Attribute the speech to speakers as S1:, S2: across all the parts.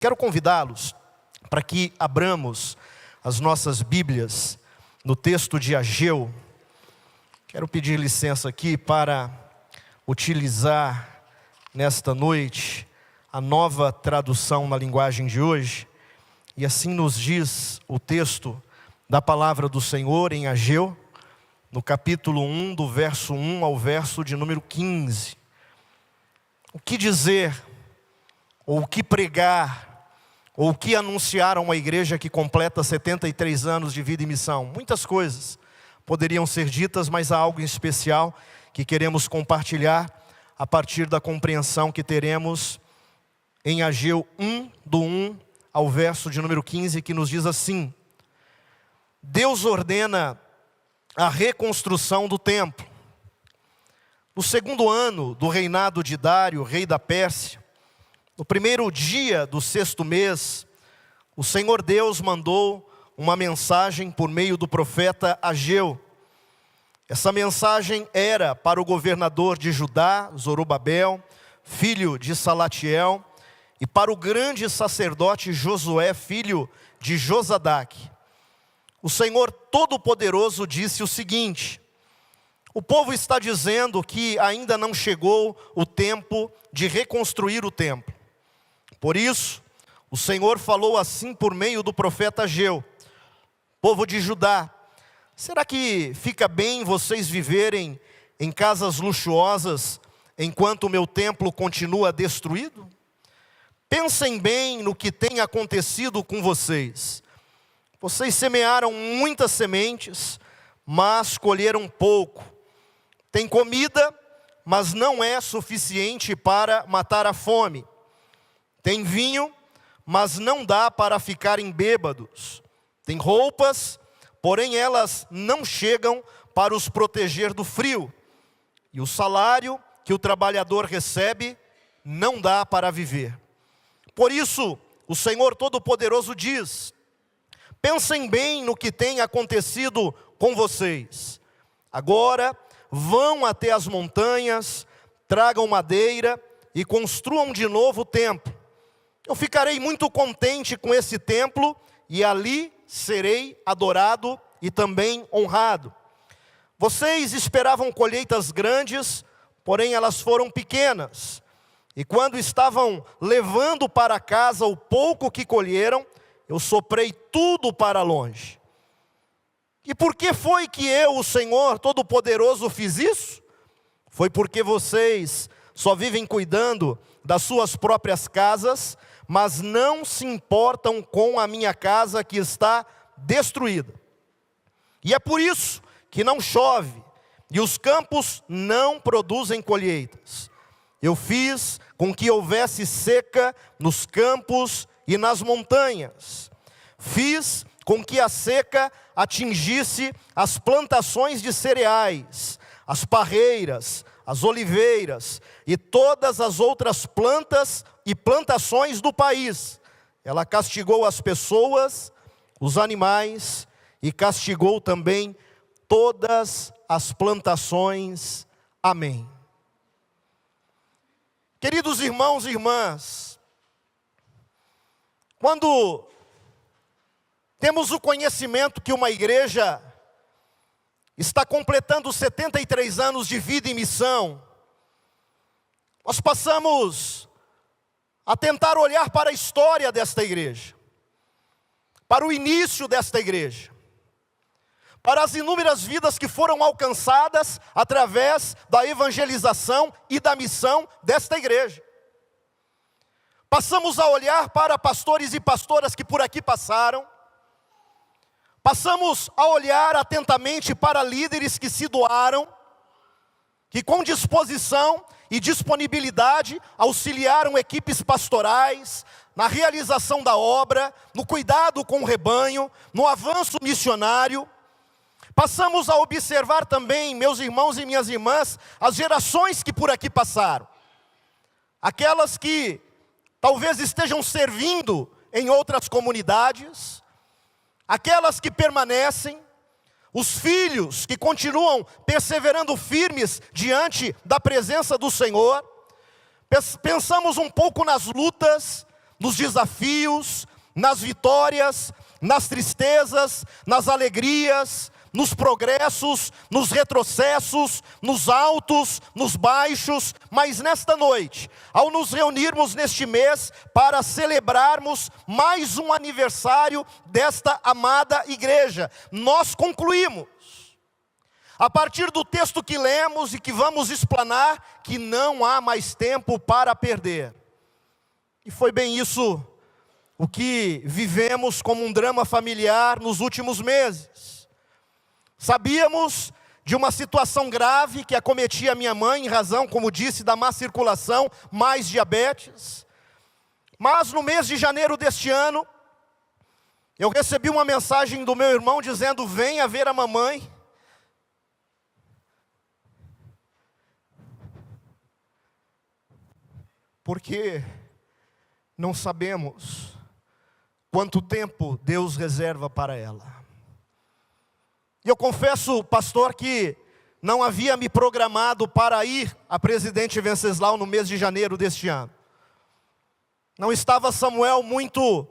S1: Quero convidá-los para que abramos as nossas Bíblias no texto de Ageu. Quero pedir licença aqui para utilizar nesta noite a nova tradução na linguagem de hoje. E assim nos diz o texto da palavra do Senhor em Ageu, no capítulo 1, do verso 1 ao verso de número 15. O que dizer, ou o que pregar, ou o que anunciar a uma igreja que completa 73 anos de vida e missão? Muitas coisas poderiam ser ditas, mas há algo em especial que queremos compartilhar a partir da compreensão que teremos em Ageu 1, do 1 ao verso de número 15, que nos diz assim: Deus ordena a reconstrução do templo. No segundo ano do reinado de Dário, rei da Pérsia, no primeiro dia do sexto mês, o Senhor Deus mandou uma mensagem por meio do profeta Ageu. Essa mensagem era para o governador de Judá, Zorobabel, filho de Salatiel, e para o grande sacerdote Josué, filho de Josadaque. O Senhor Todo-Poderoso disse o seguinte: o povo está dizendo que ainda não chegou o tempo de reconstruir o templo. Por isso, o Senhor falou assim por meio do profeta Ageu: povo de Judá, será que fica bem vocês viverem em casas luxuosas enquanto o meu templo continua destruído? Pensem bem no que tem acontecido com vocês. Vocês semearam muitas sementes, mas colheram pouco. Tem comida, mas não é suficiente para matar a fome. Tem vinho, mas não dá para ficarem bêbados. Tem roupas, porém elas não chegam para os proteger do frio. E o salário que o trabalhador recebe não dá para viver. Por isso, o Senhor Todo-Poderoso diz: pensem bem no que tem acontecido com vocês. Agora vão até as montanhas, tragam madeira e construam de novo o templo. Eu ficarei muito contente com esse templo e ali serei adorado e também honrado. Vocês esperavam colheitas grandes, porém elas foram pequenas. E quando estavam levando para casa o pouco que colheram, eu soprei tudo para longe. E por que foi que eu, o Senhor Todo-Poderoso, fiz isso? Foi porque vocês só vivem cuidando das suas próprias casas, mas não se importam com a minha casa que está destruída. E é por isso que não chove, e os campos não produzem colheitas. Eu fiz com que houvesse seca nos campos e nas montanhas. Fiz com que a seca atingisse as plantações de cereais, as parreiras, as oliveiras e todas as outras plantas e plantações do país. Ela castigou as pessoas, os animais e castigou também todas as plantações. Amém. Queridos irmãos e irmãs, quando temos o conhecimento que uma igreja está completando 73 anos de vida e missão, nós passamos a tentar olhar para a história desta igreja, para o início desta igreja, para as inúmeras vidas que foram alcançadas através da evangelização e da missão desta igreja. Passamos a olhar para pastores e pastoras que por aqui passaram. Passamos a olhar atentamente para líderes que se doaram, que com disposição e disponibilidade auxiliaram equipes pastorais na realização da obra, no cuidado com o rebanho, no avanço missionário. Passamos a observar também, meus irmãos e minhas irmãs, as gerações que por aqui passaram. Aquelas que talvez estejam servindo em outras comunidades, aquelas que permanecem, os filhos que continuam perseverando firmes diante da presença do Senhor. Pensamos um pouco nas lutas, nos desafios, nas vitórias, nas tristezas, nas alegrias, nos progressos, nos retrocessos, nos altos, nos baixos, mas nesta noite, ao nos reunirmos neste mês para celebrarmos mais um aniversário desta amada igreja, nós concluímos, a partir do texto que lemos e que vamos explanar, que não há mais tempo para perder. E foi bem isso o que vivemos como um drama familiar nos últimos meses. Sabíamos de uma situação grave que acometia a minha mãe, em razão, como disse, da má circulação, mais diabetes. Mas no mês de janeiro deste ano, eu recebi uma mensagem do meu irmão dizendo: venha ver a mamãe. Porque não sabemos quanto tempo Deus reserva para ela. E eu confesso, pastor, que não havia me programado para ir a Presidente Venceslau no mês de janeiro deste ano. Não estava Samuel muito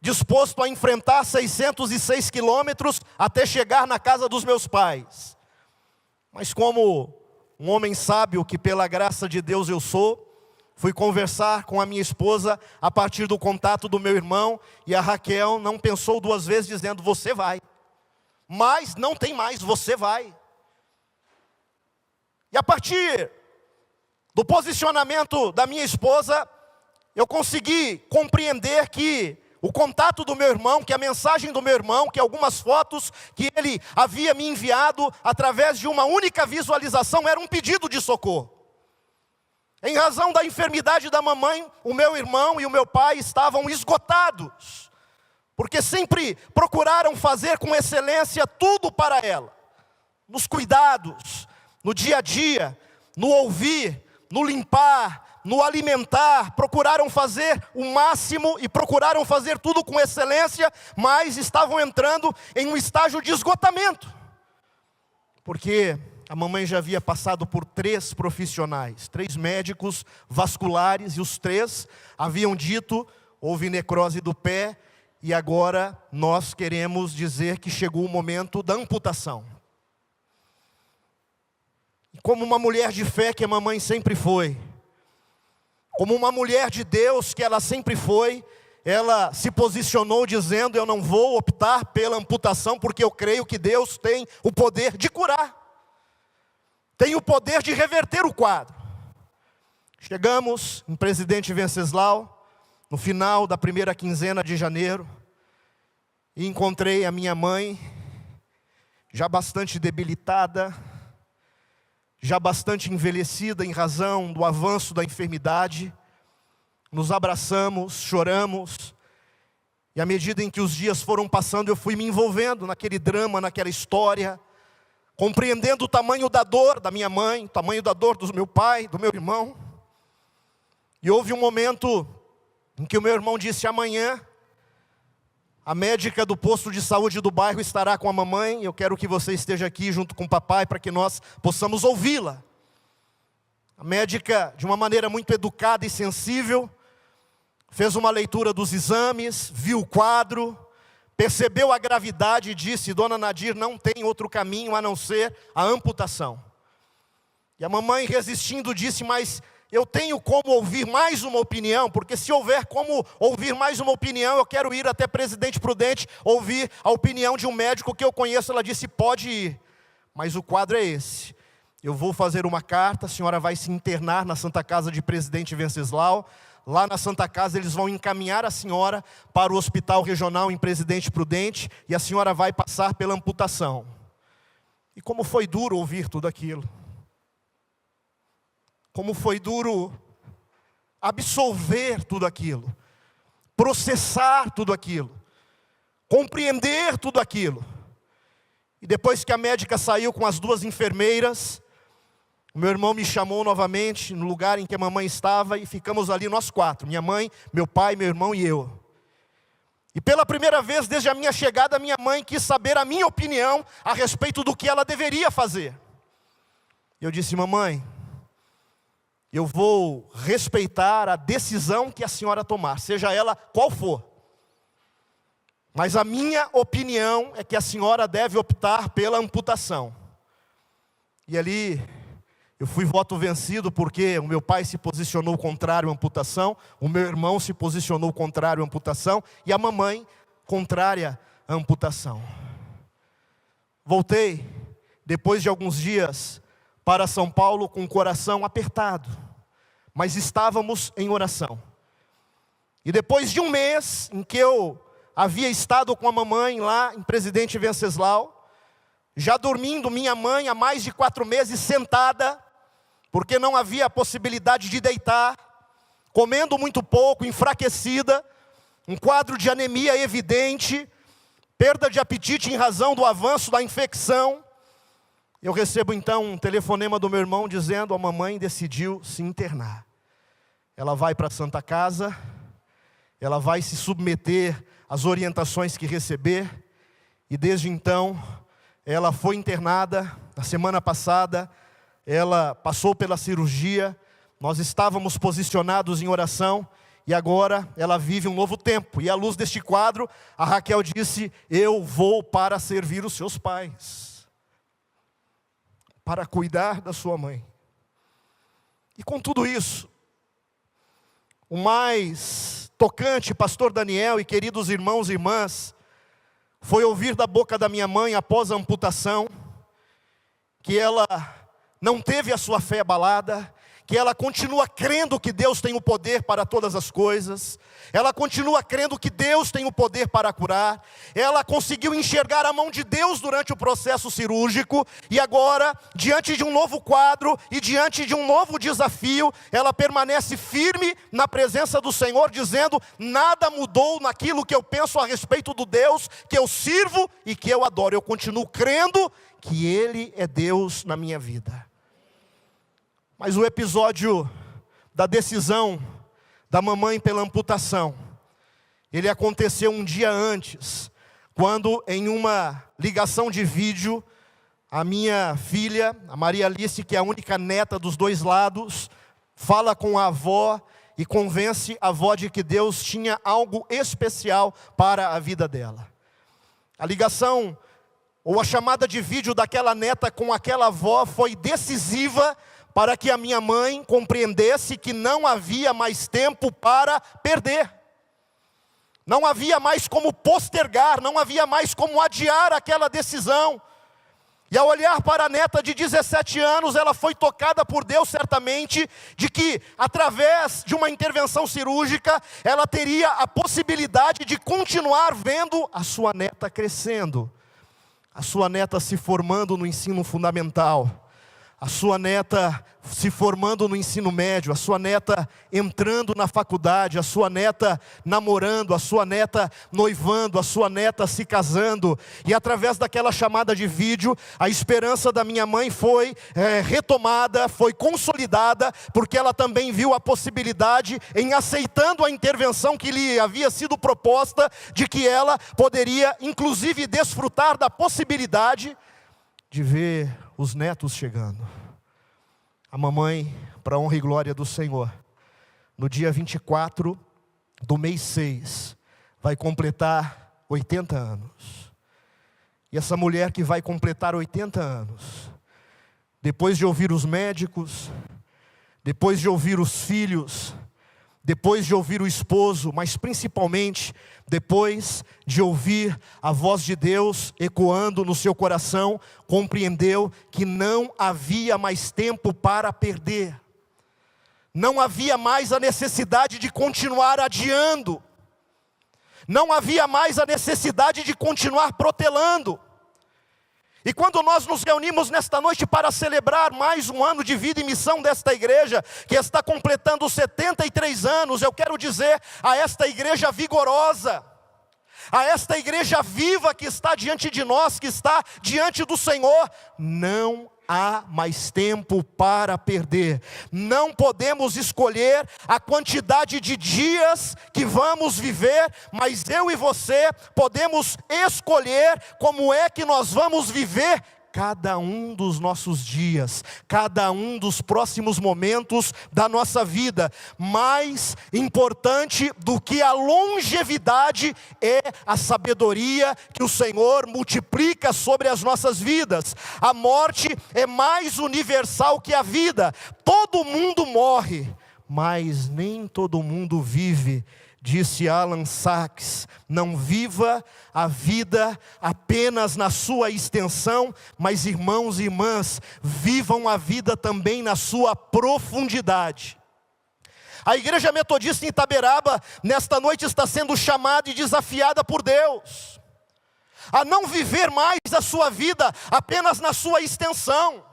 S1: disposto a enfrentar 606 quilômetros até chegar na casa dos meus pais. Mas como um homem sábio que pela graça de Deus eu sou, fui conversar com a minha esposa a partir do contato do meu irmão, e a Raquel não pensou duas vezes dizendo: você vai. Mas não tem mais, você vai. E a partir do posicionamento da minha esposa, eu consegui compreender que o contato do meu irmão, que a mensagem do meu irmão, que algumas fotos que ele havia me enviado através de uma única visualização, era um pedido de socorro. Em razão da enfermidade da mamãe, o meu irmão e o meu pai estavam esgotados, porque sempre procuraram fazer com excelência tudo para ela, nos cuidados, no dia a dia, no ouvir, no limpar, no alimentar. Procuraram fazer o máximo e procuraram fazer tudo com excelência, mas estavam entrando em um estágio de esgotamento, porque a mamãe já havia passado por 3 profissionais, 3 médicos vasculares, e os 3 haviam dito: houve necrose do pé, e agora nós queremos dizer que chegou o momento da amputação. E como uma mulher de fé que a mamãe sempre foi, como uma mulher de Deus que ela sempre foi, ela se posicionou dizendo: eu não vou optar pela amputação, porque eu creio que Deus tem o poder de curar, tem o poder de reverter o quadro. Chegamos em Presidente Venceslau, no final da primeira quinzena de janeiro, e encontrei a minha mãe, já bastante debilitada, já bastante envelhecida em razão do avanço da enfermidade. Nos abraçamos, choramos, e à medida em que os dias foram passando, eu fui me envolvendo naquele drama, naquela história, compreendendo o tamanho da dor da minha mãe, o tamanho da dor do meu pai, do meu irmão. E houve um momento em que o meu irmão disse: amanhã a médica do posto de saúde do bairro estará com a mamãe, eu quero que você esteja aqui junto com o papai para que nós possamos ouvi-la. A médica, de uma maneira muito educada e sensível, fez uma leitura dos exames, viu o quadro, percebeu a gravidade e disse: dona Nadir, não tem outro caminho a não ser a amputação. E a mamãe, resistindo, disse: mas eu tenho como ouvir mais uma opinião, porque se houver como ouvir mais uma opinião, eu quero ir até Presidente Prudente, ouvir a opinião de um médico que eu conheço. Ela disse: pode ir, mas o quadro é esse. Eu vou fazer uma carta, a senhora vai se internar na Santa Casa de Presidente Venceslau. Lá na Santa Casa eles vão encaminhar a senhora para o Hospital Regional em Presidente Prudente, e a senhora vai passar pela amputação. E como foi duro ouvir tudo aquilo. Como foi duro absolver tudo aquilo, processar tudo aquilo, compreender tudo aquilo. E depois que a médica saiu com as 2 enfermeiras, o meu irmão me chamou novamente no lugar em que a mamãe estava, e ficamos ali nós 4, minha mãe, meu pai, meu irmão e eu. E pela primeira vez desde a minha chegada, minha mãe quis saber a minha opinião a respeito do que ela deveria fazer. Eu disse: mamãe, Eu vou respeitar a decisão que a senhora tomar, seja ela qual for. Mas a minha opinião é que a senhora deve optar pela amputação. E ali eu fui voto vencido, porque o meu pai se posicionou contrário à amputação, o meu irmão se posicionou contrário à amputação, e a mamãe contrária à amputação. Voltei, depois de alguns dias, para São Paulo com o coração apertado, mas estávamos em oração. E depois de um mês em que eu havia estado com a mamãe lá em Presidente Venceslau, já dormindo, minha mãe há mais de 4 meses sentada, porque não havia a possibilidade de deitar, comendo muito pouco, enfraquecida, um quadro de anemia evidente, perda de apetite em razão do avanço da infecção. Eu recebo então um telefonema do meu irmão dizendo: a mamãe decidiu se internar. Ela vai para a Santa Casa, ela vai se submeter às orientações que receber, e desde então ela foi internada. Na semana passada ela passou pela cirurgia, nós estávamos posicionados em oração, e agora ela vive um novo tempo. E à luz deste quadro, a Raquel disse: eu vou para servir os seus pais, para cuidar da sua mãe. E com tudo isso, o mais tocante, pastor Daniel e queridos irmãos e irmãs, foi ouvir da boca da minha mãe, após a amputação, que ela não teve a sua fé abalada, que ela continua crendo que Deus tem o poder para todas as coisas, ela continua crendo que Deus tem o poder para curar, ela conseguiu enxergar a mão de Deus durante o processo cirúrgico, e agora, diante de um novo quadro e diante de um novo desafio, ela permanece firme na presença do Senhor, dizendo: nada mudou naquilo que eu penso a respeito do Deus que eu sirvo e que eu adoro. Eu continuo crendo que Ele é Deus na minha vida. Mas o episódio da decisão da mamãe pela amputação, ele aconteceu um dia antes, quando em uma ligação de vídeo, a minha filha, a Maria Alice, que é a única neta dos dois lados, fala com a avó e convence a avó de que Deus tinha algo especial para a vida dela. A ligação, ou a chamada de vídeo daquela neta com aquela avó foi decisiva para que a minha mãe compreendesse que não havia mais tempo para perder. Não havia mais como postergar, não havia mais como adiar aquela decisão. E ao olhar para a neta de 17 anos, ela foi tocada por Deus certamente, de que através de uma intervenção cirúrgica, ela teria a possibilidade de continuar vendo a sua neta crescendo, a sua neta se formando no ensino fundamental, a sua neta se formando no ensino médio, a sua neta entrando na faculdade, a sua neta namorando, a sua neta noivando, a sua neta se casando. E através daquela chamada de vídeo, a esperança da minha mãe foi retomada, foi consolidada, porque ela também viu a possibilidade, em aceitando a intervenção que lhe havia sido proposta, de que ela poderia inclusive desfrutar da possibilidade de ver os netos chegando. A mamãe, para a honra e glória do Senhor, no dia 24 do mês 6, vai completar 80 anos. E essa mulher que vai completar 80 anos, depois de ouvir os médicos, depois de ouvir os filhos, depois de ouvir o esposo, mas principalmente depois de ouvir a voz de Deus ecoando no seu coração, compreendeu que não havia mais tempo para perder. Não havia mais a necessidade de continuar adiando. Não havia mais a necessidade de continuar protelando. E quando nós nos reunimos nesta noite para celebrar mais um ano de vida e missão desta igreja, que está completando 73 anos, eu quero dizer a esta igreja vigorosa, a esta igreja viva que está diante de nós, que está diante do Senhor: não há mais tempo para perder. Não podemos escolher a quantidade de dias que vamos viver, mas eu e você podemos escolher como é que nós vamos viver cada um dos nossos dias, cada um dos próximos momentos da nossa vida. Mais importante do que a longevidade é a sabedoria que o Senhor multiplica sobre as nossas vidas. A morte é mais universal que a vida. Todo mundo morre, mas nem todo mundo vive. Disse Alan Sachs: não viva a vida apenas na sua extensão, mas irmãos e irmãs, vivam a vida também na sua profundidade. A igreja metodista em Itaberaba, nesta noite, está sendo chamada e desafiada por Deus a não viver mais a sua vida apenas na sua extensão,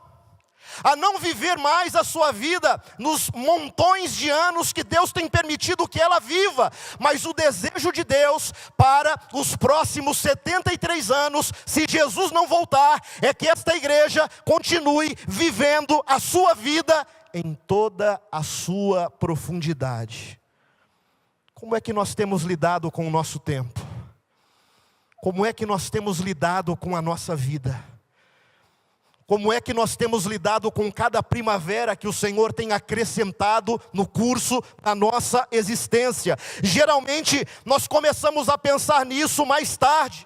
S1: a não viver mais a sua vida nos montões de anos que Deus tem permitido que ela viva, mas o desejo de Deus para os próximos 73 anos, se Jesus não voltar, é que esta igreja continue vivendo a sua vida em toda a sua profundidade. Como é que nós temos lidado com o nosso tempo? Como é que nós temos lidado com a nossa vida? Como é que nós temos lidado com cada primavera que o Senhor tem acrescentado no curso da nossa existência? Geralmente nós começamos a pensar nisso mais tarde.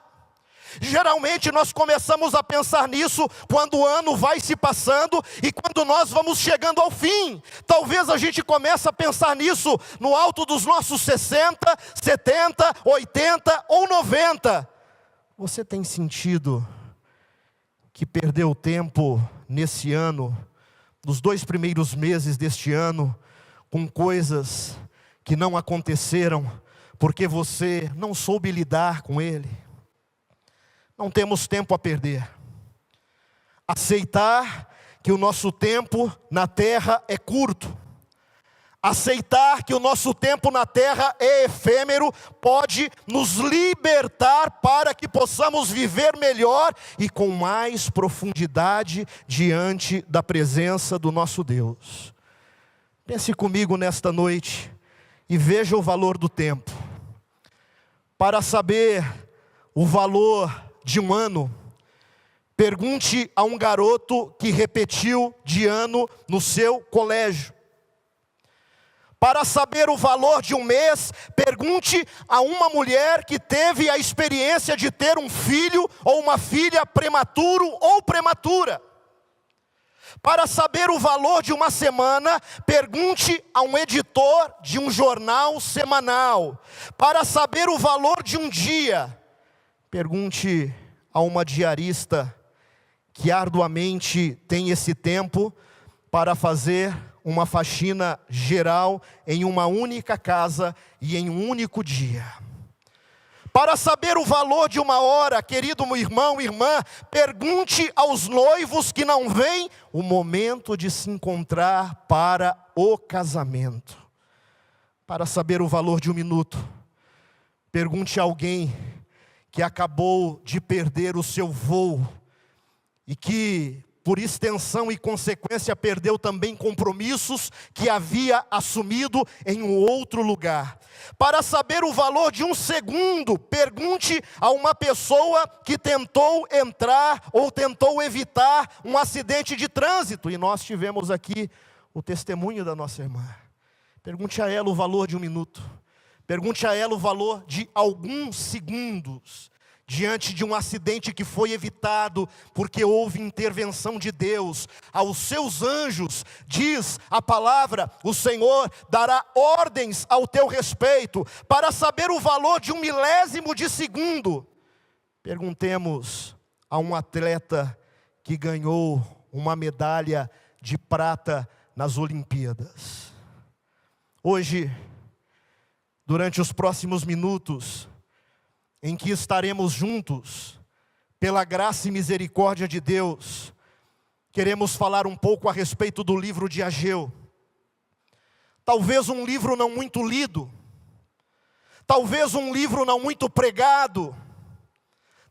S1: Geralmente nós começamos a pensar nisso quando o ano vai se passando e quando nós vamos chegando ao fim. Talvez a gente comece a pensar nisso no alto dos nossos 60, 70, 80 ou 90. Você tem sentido que perdeu tempo nesse ano, nos 2 primeiros meses deste ano, com coisas que não aconteceram, porque você não soube lidar com ele? Não temos tempo a perder. Aceitar que o nosso tempo na terra é curto. Aceitar que o nosso tempo na terra é efêmero pode nos libertar para que possamos viver melhor e com mais profundidade diante da presença do nosso Deus. Pense comigo nesta noite e veja o valor do tempo. Para saber o valor de um ano, pergunte a um garoto que repetiu de ano no seu colégio. Para saber o valor de um mês, pergunte a uma mulher que teve a experiência de ter um filho ou uma filha prematuro ou prematura. Para saber o valor de uma semana, pergunte a um editor de um jornal semanal. Para saber o valor de um dia, pergunte a uma diarista que arduamente tem esse tempo para fazer uma faxina geral em uma única casa e em um único dia. Para saber o valor de uma hora, querido irmão, irmã, pergunte aos noivos que não veem o momento de se encontrar para o casamento. Para saber o valor de um minuto, pergunte a alguém que acabou de perder o seu voo e que, por extensão e consequência, perdeu também compromissos que havia assumido em um outro lugar. Para saber o valor de um segundo, pergunte a uma pessoa que tentou entrar ou tentou evitar um acidente de trânsito. E nós tivemos aqui o testemunho da nossa irmã. Pergunte a ela o valor de um minuto. Pergunte a ela o valor de alguns segundos diante de um acidente que foi evitado, porque houve intervenção de Deus. Aos seus anjos, diz a palavra, o Senhor dará ordens ao teu respeito. Para saber o valor de um milésimo de segundo, perguntemos a um atleta que ganhou uma medalha de prata nas Olimpíadas. Hoje, durante os próximos minutos, em que estaremos juntos, pela graça e misericórdia de Deus, queremos falar um pouco a respeito do livro de Ageu. Talvez um livro não muito lido, talvez um livro não muito pregado,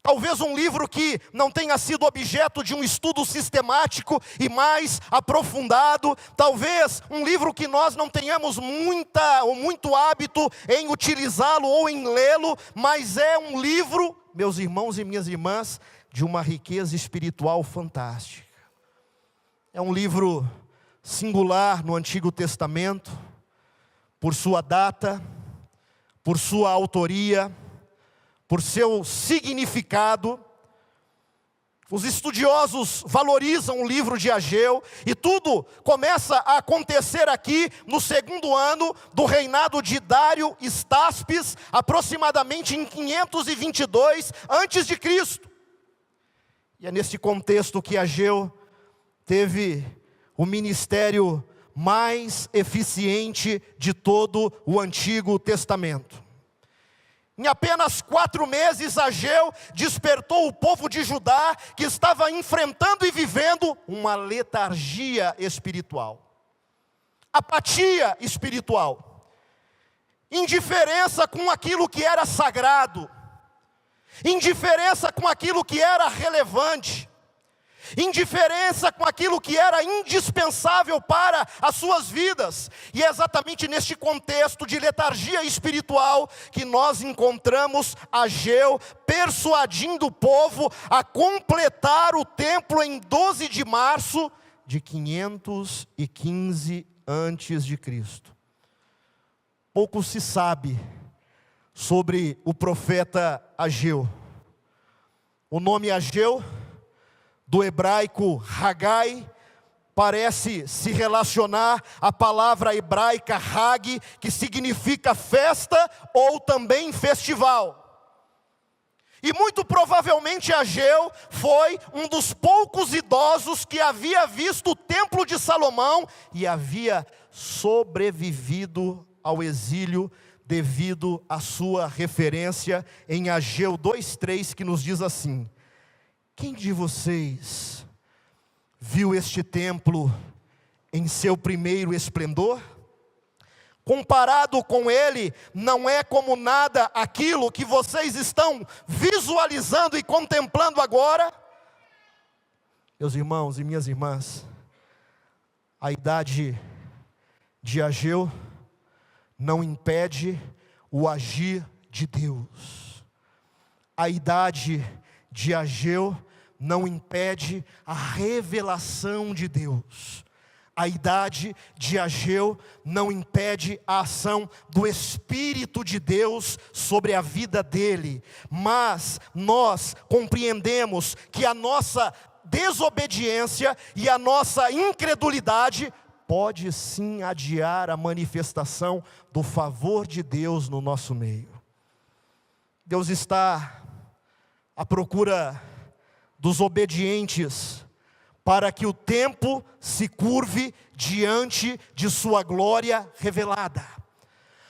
S1: talvez um livro que não tenha sido objeto de um estudo sistemático e mais aprofundado. Talvez um livro que nós não tenhamos muito hábito em utilizá-lo ou em lê-lo. Mas é um livro, meus irmãos e minhas irmãs, de uma riqueza espiritual fantástica. É um livro singular no Antigo Testamento, por sua data, por sua autoria, por seu significado. Os estudiosos valorizam o livro de Ageu, e tudo começa a acontecer aqui no segundo ano do reinado de Dário Estaspes, aproximadamente em 522 a.C. E é nesse contexto que Ageu teve o ministério mais eficiente de todo o Antigo Testamento. Em apenas 4 meses, Ageu despertou o povo de Judá, que estava enfrentando e vivendo uma letargia espiritual, apatia espiritual, indiferença com aquilo que era sagrado, indiferença com aquilo que era relevante, indiferença com aquilo que era indispensável para as suas vidas. E é exatamente neste contexto de letargia espiritual que nós encontramos Ageu persuadindo o povo a completar o templo em 12 de março de 515 a.C. Pouco se sabe sobre o profeta Ageu. O nome Ageu, do hebraico Hagai, parece se relacionar à palavra hebraica Hag, que significa festa ou também festival. E muito provavelmente Ageu foi um dos poucos idosos que havia visto o templo de Salomão e havia sobrevivido ao exílio devido à sua referência em Ageu 2:3, que nos diz assim: quem de vocês viu este templo em seu primeiro esplendor? Comparado com ele, não é como nada aquilo que vocês estão visualizando e contemplando agora? Meus irmãos e minhas irmãs, a idade de Ageu não impede o agir de Deus. A idade de Ageu não impede a revelação de Deus. A idade de Ageu não impede a ação do Espírito de Deus sobre a vida dele. Mas nós compreendemos que a nossa desobediência e a nossa incredulidade pode sim adiar a manifestação do favor de Deus no nosso meio. Deus está à procura dos obedientes, para que o tempo se curve diante de sua glória revelada.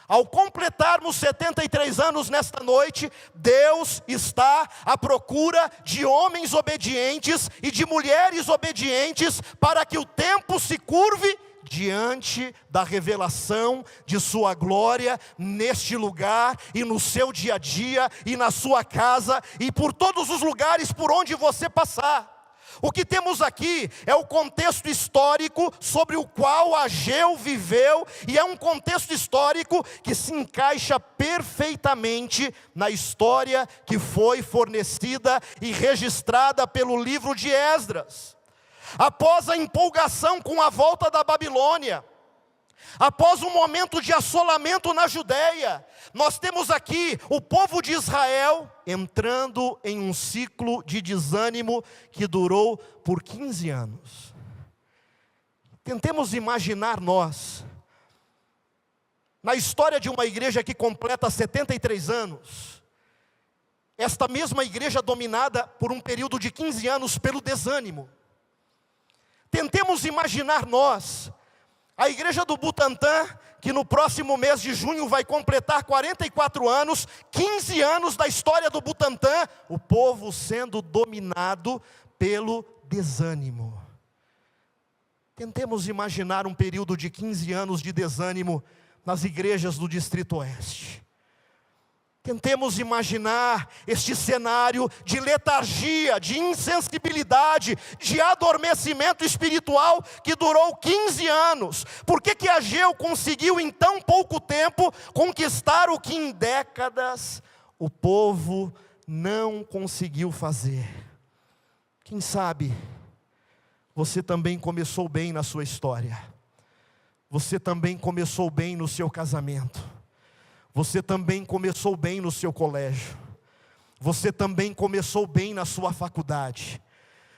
S1: Ao completarmos 73 anos nesta noite, Deus está à procura de homens obedientes e de mulheres obedientes, para que o tempo se curve diante da revelação de sua glória neste lugar e no seu dia a dia e na sua casa e por todos os lugares por onde você passar. O que temos aqui é o contexto histórico sobre o qual Ageu viveu, e é um contexto histórico que se encaixa perfeitamente na história que foi fornecida e registrada pelo livro de Esdras. Após a empolgação com a volta da Babilônia, após um momento de assolamento na Judéia, nós temos aqui o povo de Israel entrando em um ciclo de desânimo que durou por 15 anos. Tentemos imaginar nós, na história de uma igreja que completa 73 anos, esta mesma igreja dominada por um período de 15 anos pelo desânimo. Tentemos imaginar nós, a igreja do Butantã, que no próximo mês de junho vai completar 44 anos, 15 anos da história do Butantã, o povo sendo dominado pelo desânimo. Tentemos imaginar um período de 15 anos de desânimo nas igrejas do Distrito Oeste. Tentemos imaginar este cenário de letargia, de insensibilidade, de adormecimento espiritual que durou 15 anos. Por que Ageu conseguiu em tão pouco tempo conquistar o que em décadas o povo não conseguiu fazer? Quem sabe você também começou bem na sua história. Você também começou bem no seu casamento. Você também começou bem no seu colégio. Você também começou bem na sua faculdade.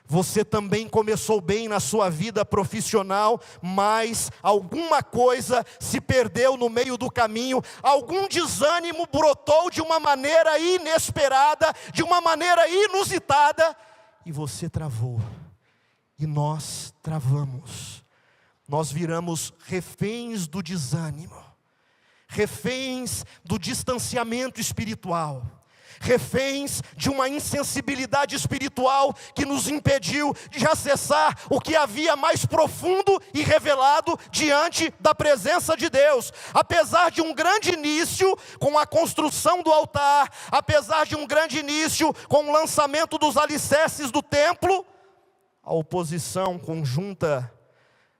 S1: Você também começou bem na sua vida profissional, mas alguma coisa se perdeu no meio do caminho, algum desânimo brotou de uma maneira inesperada, de uma maneira inusitada, e você travou, e nós travamos, nós viramos reféns do desânimo, reféns do distanciamento espiritual, reféns de uma insensibilidade espiritual que nos impediu de acessar o que havia mais profundo e revelado diante da presença de Deus. Apesar de um grande início com a construção do altar, apesar de um grande início com o lançamento dos alicerces do templo, a oposição conjunta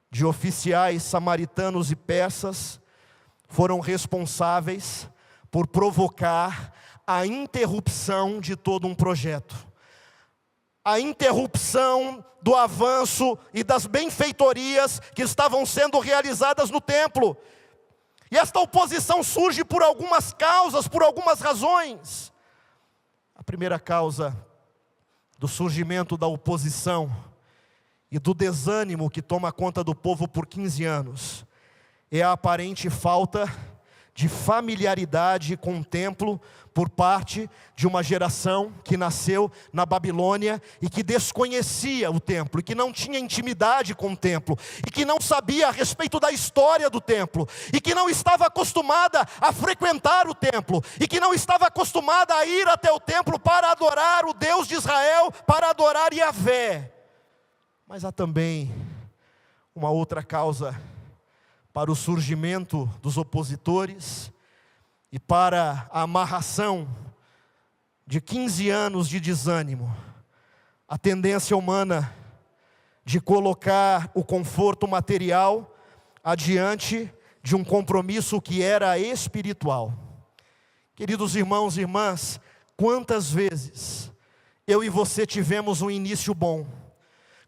S1: de oficiais samaritanos e persas foram responsáveis por provocar a interrupção de todo um projeto, a interrupção do avanço e das benfeitorias que estavam sendo realizadas no templo. E esta oposição surge por algumas causas, por algumas razões. A primeira causa do surgimento da oposição e do desânimo que toma conta do povo por 15 anos é a aparente falta de familiaridade com o templo por parte de uma geração que nasceu na Babilônia e que desconhecia o templo, e que não tinha intimidade com o templo, e que não sabia a respeito da história do templo, e que não estava acostumada a frequentar o templo, e que não estava acostumada a ir até o templo para adorar o Deus de Israel, para adorar Yahvé. Mas há também uma outra causa para o surgimento dos opositores e para a amarração de 15 anos de desânimo, a tendência humana de colocar o conforto material adiante de um compromisso que era espiritual. Queridos irmãos e irmãs, quantas vezes eu e você tivemos um início bom?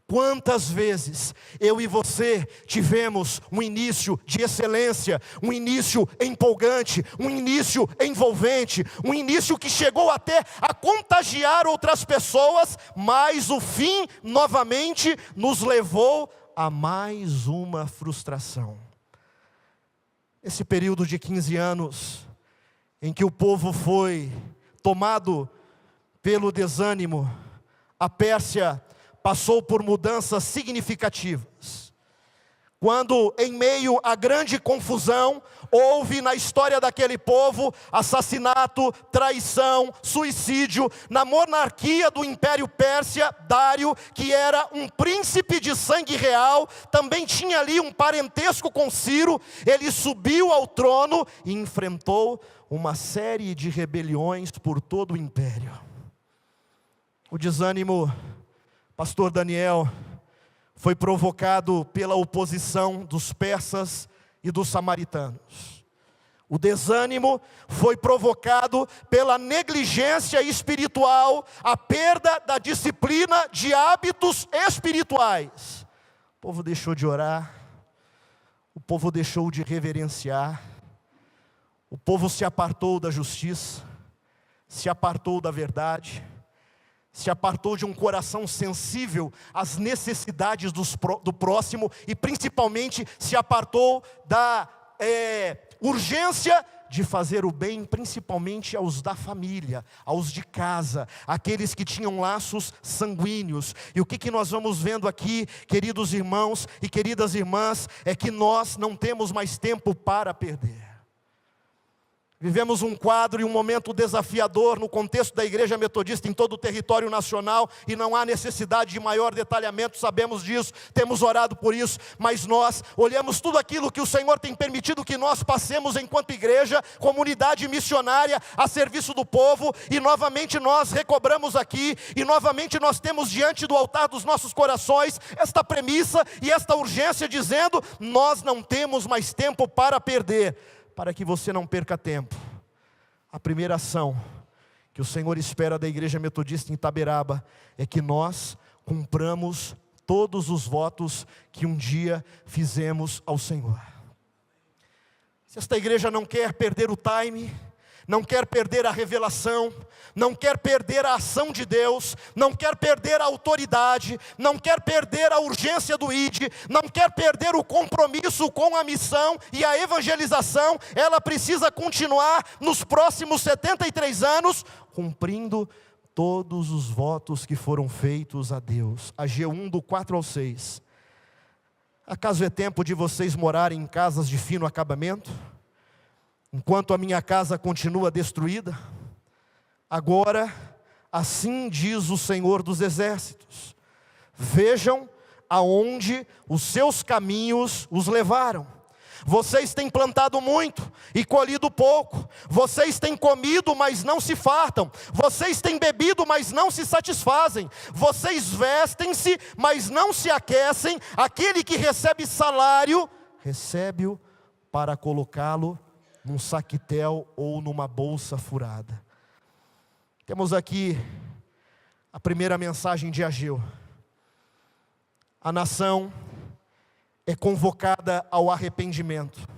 S1: Quantas vezes eu e você tivemos um início de excelência, um início empolgante, um início envolvente, um início que chegou até a contagiar outras pessoas, mas o fim novamente nos levou a mais uma frustração. Esse período de 15 anos, em que o povo foi tomado pelo desânimo, a Pérsia passou por mudanças significativas. Quando, em meio à grande confusão, houve na história daquele povo assassinato, traição, suicídio, na monarquia do Império Pérsia, Dário, que era um príncipe de sangue real, também tinha ali um parentesco com Ciro. Ele subiu ao trono e enfrentou uma série de rebeliões por todo o império. O desânimo, pastor Daniel, foi provocado pela oposição dos persas e dos samaritanos. O desânimo foi provocado pela negligência espiritual, a perda da disciplina de hábitos espirituais. O povo deixou de orar, o povo deixou de reverenciar, o povo se apartou da justiça, se apartou da verdade, se apartou de um coração sensível às necessidades do próximo e principalmente se apartou da urgência de fazer o bem, principalmente aos da família, aos de casa, aqueles que tinham laços sanguíneos. E o que nós vamos vendo aqui, queridos irmãos e queridas irmãs, é que nós não temos mais tempo para perder. Vivemos um quadro e um momento desafiador no contexto da Igreja Metodista em todo o território nacional, e não há necessidade de maior detalhamento, sabemos disso, temos orado por isso, mas nós olhamos tudo aquilo que o Senhor tem permitido que nós passemos enquanto igreja, comunidade missionária a serviço do povo, e novamente nós recobramos aqui, e novamente nós temos diante do altar dos nossos corações esta premissa e esta urgência, dizendo: nós não temos mais tempo para perder. Para que você não perca tempo, a primeira ação que o Senhor espera da Igreja Metodista em Itaberaba é que nós cumpramos todos os votos que um dia fizemos ao Senhor. Se esta igreja não quer perder o time, não quer perder a revelação, não quer perder a ação de Deus, não quer perder a autoridade, não quer perder a urgência do ID, não quer perder o compromisso com a missão e a evangelização, ela precisa continuar nos próximos 73 anos, cumprindo todos os votos que foram feitos a Deus. Ageu 1, do 4 ao 6. Acaso é tempo de vocês morarem em casas de fino acabamento, enquanto a minha casa continua destruída? Agora, assim diz o Senhor dos Exércitos: vejam aonde os seus caminhos os levaram. Vocês têm plantado muito e colhido pouco. Vocês têm comido, mas não se fartam. Vocês têm bebido, mas não se satisfazem. Vocês vestem-se, mas não se aquecem. Aquele que recebe salário, recebe-o para colocá-lo num saquitel ou numa bolsa furada. Temos aqui a primeira mensagem de Ageu. A nação é convocada ao arrependimento.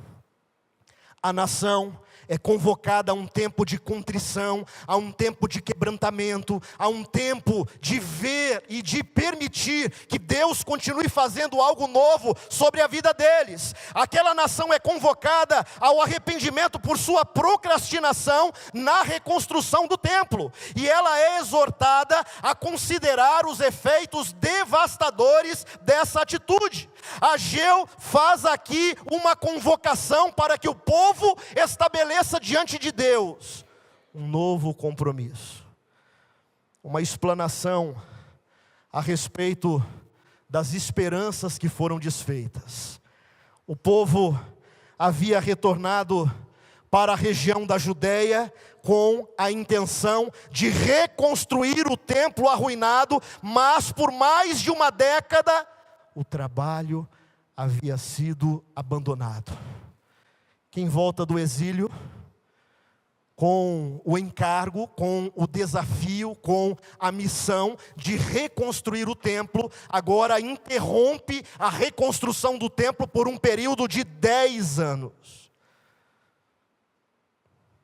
S1: A nação é convocada a um tempo de contrição, a um tempo de quebrantamento, a um tempo de ver e de permitir que Deus continue fazendo algo novo sobre a vida deles. Aquela nação é convocada ao arrependimento por sua procrastinação na reconstrução do templo, e ela é exortada a considerar os efeitos devastadores dessa atitude. Ageu faz aqui uma convocação para que o povo estabeleça diante de Deus um novo compromisso, uma explanação a respeito das esperanças que foram desfeitas. O povo havia retornado para a região da Judéia com a intenção de reconstruir o templo arruinado, mas por mais de uma década o trabalho havia sido abandonado. Quem volta do exílio com o encargo, com o desafio, com a missão de reconstruir o templo, agora interrompe a reconstrução do templo por um período de 10 anos.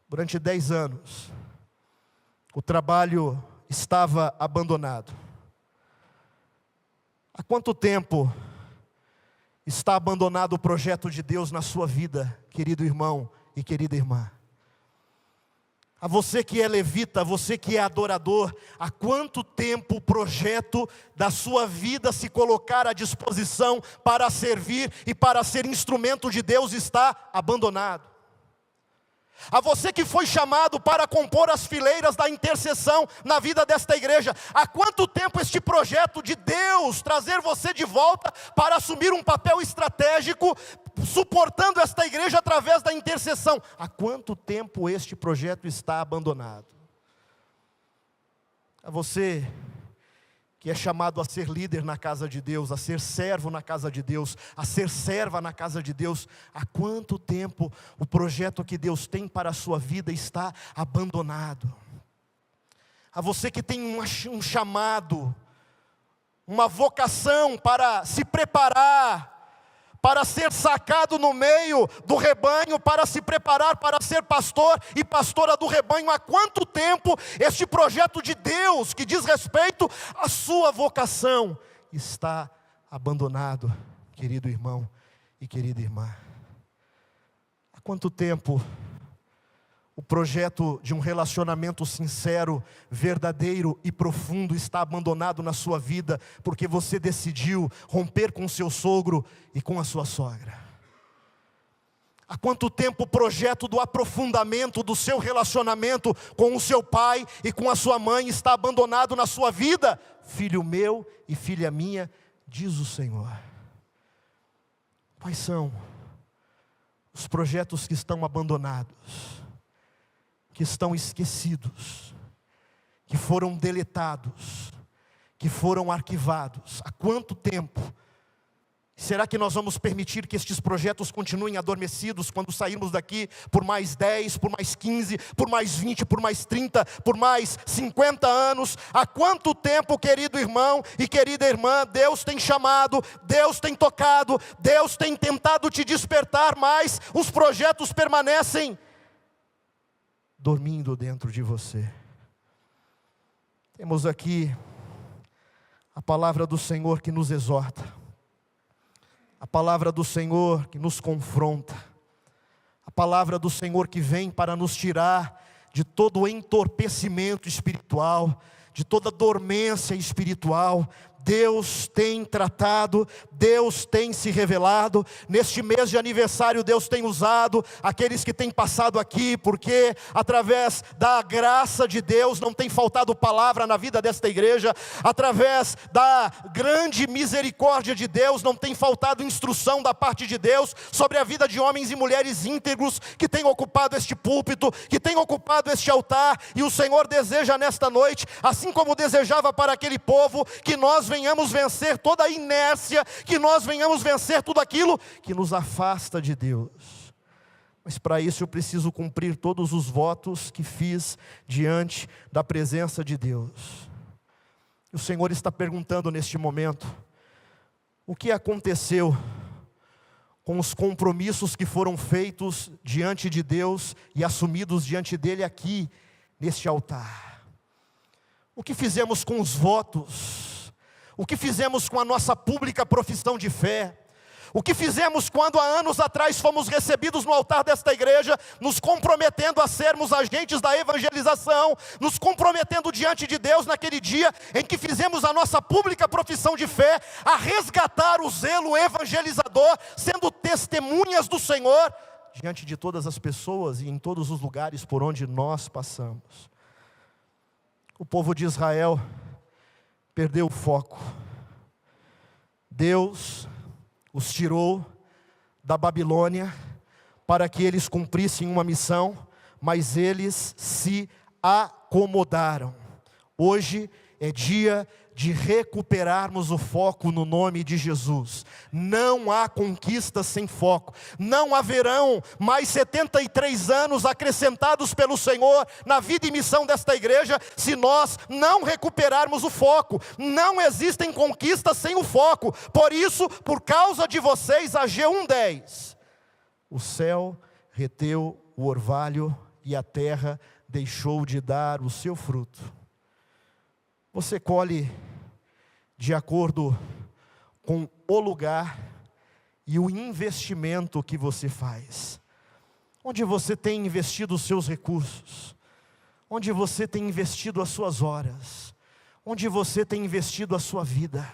S1: Durante 10 anos, o trabalho estava abandonado. Há quanto tempo está abandonado o projeto de Deus na sua vida, querido irmão e querida irmã? A você que é levita, você que é adorador, há quanto tempo o projeto da sua vida se colocar à disposição para servir e para ser instrumento de Deus está abandonado? A você que foi chamado para compor as fileiras da intercessão na vida desta igreja, há quanto tempo este projeto de Deus trazer você de volta para assumir um papel estratégico, suportando esta igreja através da intercessão, há quanto tempo este projeto está abandonado? A você que é chamado a ser líder na casa de Deus, a ser servo na casa de Deus, a ser serva na casa de Deus, há quanto tempo o projeto que Deus tem para a sua vida está abandonado? A você que tem um chamado, uma vocação para se preparar, para ser sacado no meio do rebanho, para se preparar para ser pastor e pastora do rebanho. Há quanto tempo este projeto de Deus, que diz respeito à sua vocação, está abandonado, querido irmão e querida irmã? Há quanto tempo o projeto de um relacionamento sincero, verdadeiro e profundo está abandonado na sua vida, porque você decidiu romper com seu sogro e com a sua sogra? Há quanto tempo o projeto do aprofundamento do seu relacionamento com o seu pai e com a sua mãe está abandonado na sua vida? Filho meu e filha minha, diz o Senhor. Quais são os projetos que estão abandonados, que estão esquecidos, que foram deletados, que foram arquivados? Há quanto tempo Será que nós vamos permitir que estes projetos continuem adormecidos quando sairmos daqui por mais 10, por mais 15, por mais 20, por mais 30, por mais 50 anos? Há quanto tempo, querido irmão e querida irmã, Deus tem chamado, Deus tem tocado, Deus tem tentado te despertar, mas os projetos permanecem dormindo dentro de você. Temos aqui a palavra do Senhor que nos exorta. A palavra do Senhor que nos confronta, a palavra do Senhor que vem para nos tirar de todo o entorpecimento espiritual, de toda dormência espiritual. Deus tem tratado, Deus tem se revelado. Neste mês de aniversário, Deus tem usado aqueles que têm passado aqui, porque através da graça de Deus não tem faltado palavra na vida desta igreja. Através da grande misericórdia de Deus não tem faltado instrução da parte de Deus sobre a vida de homens e mulheres íntegros que têm ocupado este púlpito, que têm ocupado este altar. E o Senhor deseja nesta noite, assim como desejava para aquele povo, que nós venhamos vencer toda a inércia, que nós venhamos vencer tudo aquilo que nos afasta de Deus. Mas para isso eu preciso cumprir todos os votos que fiz diante da presença de Deus. O Senhor está perguntando neste momento, o que aconteceu com os compromissos que foram feitos diante de Deus e assumidos diante dele aqui, neste altar? O que fizemos com os votos? O que fizemos com a nossa pública profissão de fé? O que fizemos quando há anos atrás fomos recebidos no altar desta igreja, nos comprometendo a sermos agentes da evangelização, nos comprometendo diante de Deus naquele dia em que fizemos a nossa pública profissão de fé, a resgatar o zelo evangelizador, sendo testemunhas do Senhor, diante de todas as pessoas e em todos os lugares por onde nós passamos. O povo de Israel perdeu o foco. Deus os tirou da Babilônia para que eles cumprissem uma missão, mas eles se acomodaram. Hoje é dia de recuperarmos o foco no nome de Jesus. Não há conquista sem foco. Não haverão mais 73 anos acrescentados pelo Senhor na vida e missão desta igreja se nós não recuperarmos o foco. Não existem conquistas sem o foco. Por isso, por causa de vocês, Ageu 1:10, o céu reteu o orvalho e a terra deixou de dar o seu fruto. Você colhe de acordo com o lugar e o investimento que você faz. Onde você tem investido os seus recursos? Onde você tem investido as suas horas? Onde você tem investido a sua vida?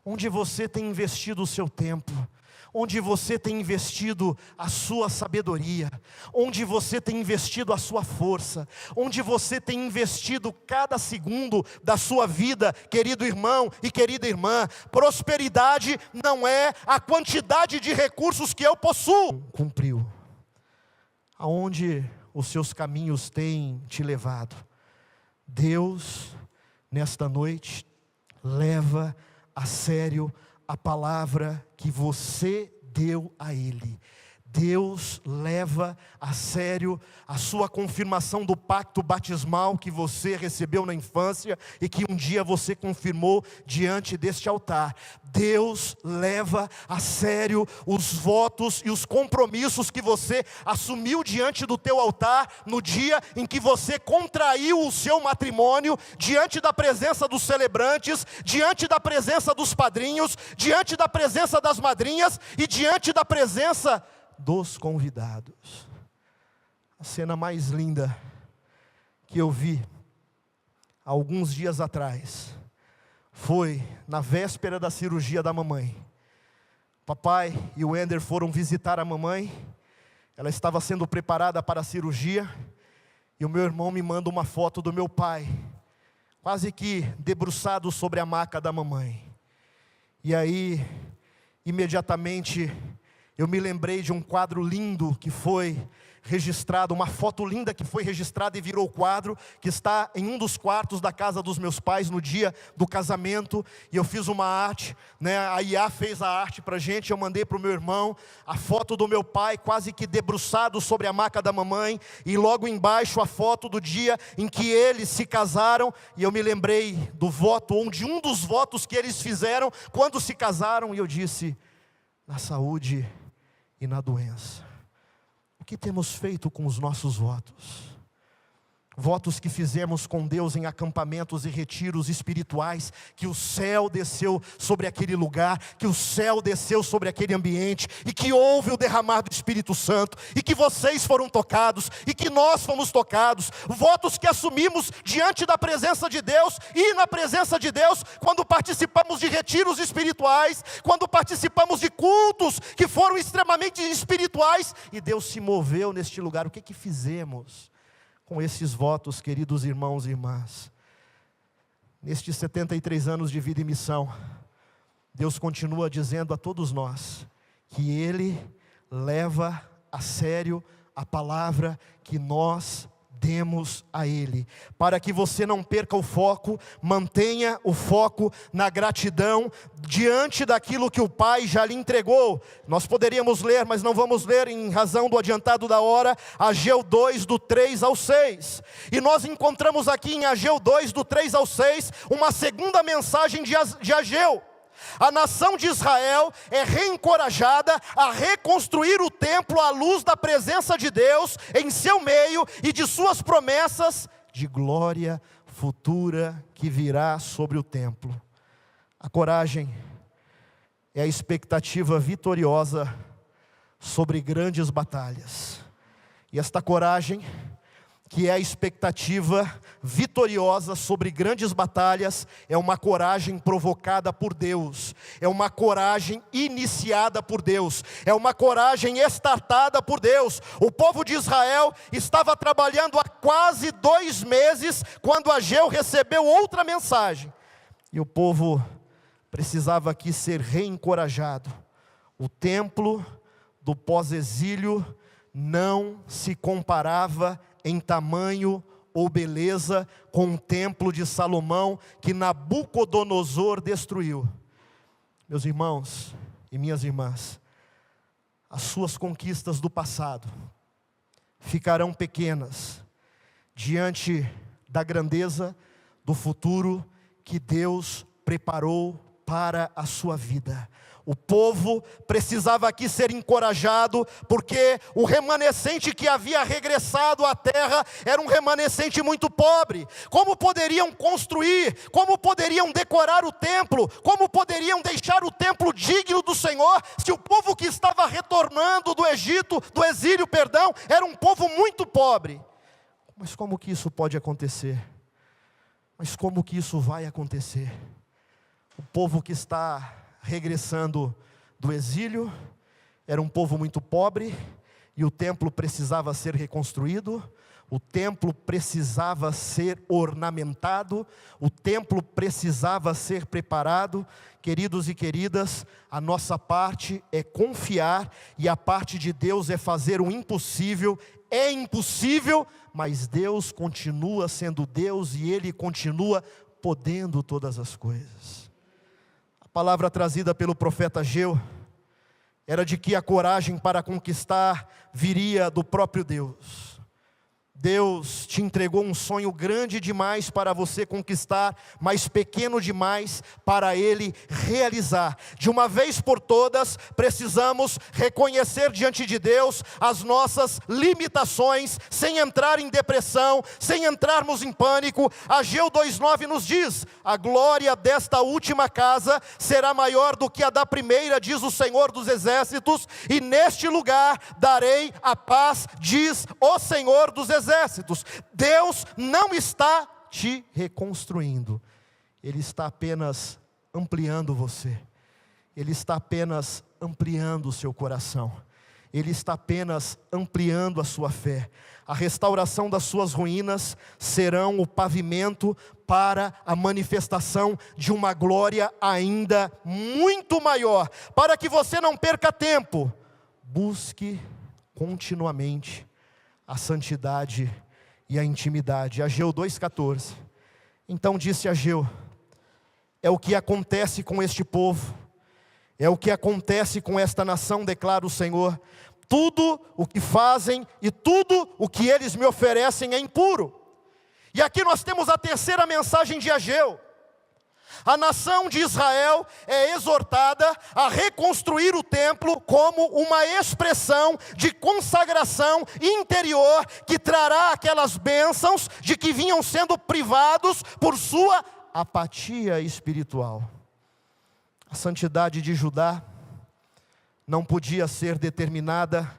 S1: Onde você tem investido o seu tempo? Onde você tem investido a sua sabedoria? Onde você tem investido a sua força? Onde você tem investido cada segundo da sua vida, querido irmão e querida irmã? Prosperidade não é a quantidade de recursos que eu possuo. Cumpriu. Aonde os seus caminhos têm te levado? Deus, nesta noite, leva a sério a palavra que você deu a Ele. Deus leva a sério a sua confirmação do pacto batismal que você recebeu na infância e que um dia você confirmou diante deste altar. Deus leva a sério os votos e os compromissos que você assumiu diante do teu altar no dia em que você contraiu o seu matrimônio, diante da presença dos celebrantes, diante da presença dos padrinhos, diante da presença das madrinhas e diante da presença dos convidados. A cena mais linda que eu vi há alguns dias atrás foi na véspera da cirurgia da mamãe. Papai e o Ender foram visitar a mamãe. Ela estava sendo preparada para a cirurgia e o meu irmão me manda uma foto do meu pai, quase que debruçado sobre a maca da mamãe. E aí, imediatamente, eu me lembrei de um quadro lindo que foi registrado, uma foto linda que foi registrada e virou quadro, que está em um dos quartos da casa dos meus pais no dia do casamento. E eu fiz uma arte, né? A IA fez a arte para a gente, eu mandei para o meu irmão, a foto do meu pai quase que debruçado sobre a maca da mamãe, e logo embaixo a foto do dia em que eles se casaram. E eu me lembrei do voto, ou de um dos votos que eles fizeram quando se casaram, e eu disse: na saúde e na doença. O que temos feito com os nossos votos? Votos que fizemos com Deus em acampamentos e retiros espirituais, que o céu desceu sobre aquele lugar, que o céu desceu sobre aquele ambiente, e que houve o derramar do Espírito Santo, e que vocês foram tocados, e que nós fomos tocados. Votos que assumimos diante da presença de Deus, e na presença de Deus, quando participamos de retiros espirituais, quando participamos de cultos que foram extremamente espirituais, e Deus se moveu neste lugar. O que fizemos com esses votos, queridos irmãos e irmãs? Nestes 73 anos de vida e missão, Deus continua dizendo a todos nós que Ele leva a sério a palavra que nós demos a Ele. Para que você não perca o foco, mantenha o foco na gratidão diante daquilo que o Pai já lhe entregou. Nós poderíamos ler, mas não vamos ler em razão do adiantado da hora, Ageu 2, do 3 ao 6. E nós encontramos aqui em Ageu 2, do 3 ao 6, uma segunda mensagem de Ageu. A nação de Israel é reencorajada a reconstruir o templo à luz da presença de Deus em seu meio e de suas promessas de glória futura que virá sobre o templo. A coragem é a expectativa vitoriosa sobre grandes batalhas. E esta coragem, que é a expectativa vitoriosa sobre grandes batalhas, é uma coragem provocada por Deus, é uma coragem iniciada por Deus, é uma coragem estartada por Deus. O povo de Israel estava trabalhando há quase 2 meses, quando Ageu recebeu outra mensagem, e o povo precisava aqui ser reencorajado. O templo do pós-exílio não se comparava em tamanho ou beleza com o templo de Salomão que Nabucodonosor destruiu. Meus irmãos e minhas irmãs, as suas conquistas do passado ficarão pequenas diante da grandeza do futuro que Deus preparou para a sua vida. O povo precisava aqui ser encorajado, porque o remanescente que havia regressado à terra era um remanescente muito pobre. Como poderiam construir? Como poderiam decorar o templo? Como poderiam deixar o templo digno do Senhor, se o povo que estava retornando do Egito, do exílio, era um povo muito pobre? Mas como que isso pode acontecer? Mas como que isso vai acontecer? O povo que está regressando do exílio era um povo muito pobre, e o templo precisava ser reconstruído, o templo precisava ser ornamentado, o templo precisava ser preparado. Queridos e queridas, a nossa parte é confiar, e a parte de Deus é fazer o impossível. É impossível, mas Deus continua sendo Deus, e Ele continua podendo todas as coisas. A palavra trazida pelo profeta Ageu era de que a coragem para conquistar viria do próprio Deus. Deus te entregou um sonho grande demais para você conquistar, mas pequeno demais para Ele realizar. De uma vez por todas, precisamos reconhecer diante de Deus as nossas limitações, sem entrar em depressão, sem entrarmos em pânico. Ageu 2:9 nos diz: a glória desta última casa será maior do que a da primeira, diz o Senhor dos Exércitos, e neste lugar darei a paz, diz o Senhor dos Exércitos. Deus não está te reconstruindo, Ele está apenas ampliando você, Ele está apenas ampliando o seu coração, Ele está apenas ampliando a sua fé. A restauração das suas ruínas serão o pavimento para a manifestação de uma glória ainda muito maior. Para que você não perca tempo, busque continuamente a santidade e a intimidade. Ageu 2,14. Então disse Ageu: é o que acontece com este povo, é o que acontece com esta nação, declara o Senhor. Tudo o que fazem e tudo o que eles me oferecem é impuro. E aqui nós temos a terceira mensagem de Ageu. A nação de Israel é exortada a reconstruir o templo como uma expressão de consagração interior que trará aquelas bênçãos de que vinham sendo privados por sua apatia espiritual. A santidade de Judá não podia ser determinada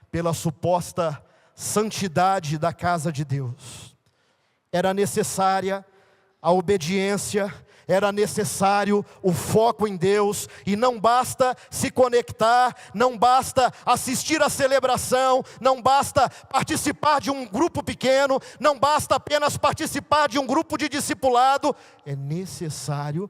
S1: pela suposta santidade da casa de Deus. Era necessária a obediência, era necessário o foco em Deus, e não basta se conectar, não basta assistir à celebração, não basta participar de um grupo pequeno, não basta apenas participar de um grupo de discipulado, é necessário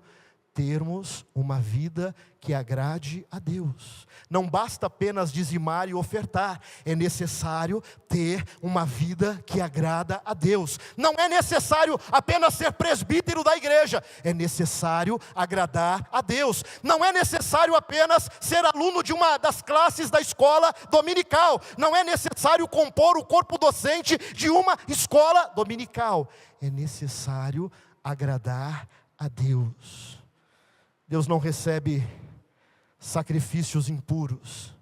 S1: termos uma vida que agrade a Deus. Não basta apenas dizimar e ofertar, é necessário ter uma vida que agrada a Deus. Não é necessário apenas ser presbítero da igreja, é necessário agradar a Deus. Não é necessário apenas ser aluno de uma das classes da escola dominical, não é necessário compor o corpo docente de uma escola dominical, é necessário agradar a Deus. Deus não recebe sacrifícios impuros.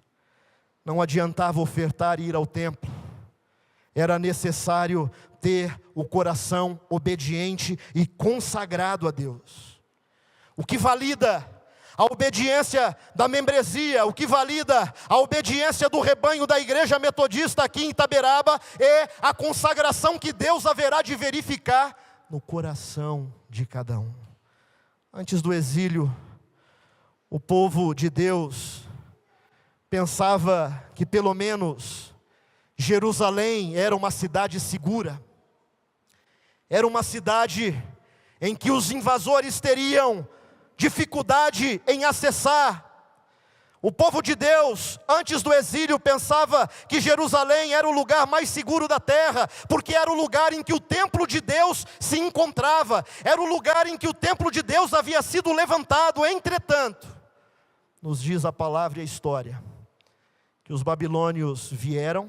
S1: Não adiantava ofertar e ir ao templo. Era necessário ter o coração obediente e consagrado a Deus. O que valida a obediência da membresia, o que valida a obediência do rebanho da igreja metodista aqui em Itaberaba, é a consagração que Deus haverá de verificar no coração de cada um. Antes do exílio, o povo de Deus pensava que pelo menos Jerusalém era uma cidade segura. Era uma cidade em que os invasores teriam dificuldade em acessar. O povo de Deus, antes do exílio, pensava que Jerusalém era o lugar mais seguro da terra, porque era o lugar em que o templo de Deus se encontrava, era o lugar em que o templo de Deus havia sido levantado. Entretanto, nos diz a palavra e a história, que os babilônios vieram,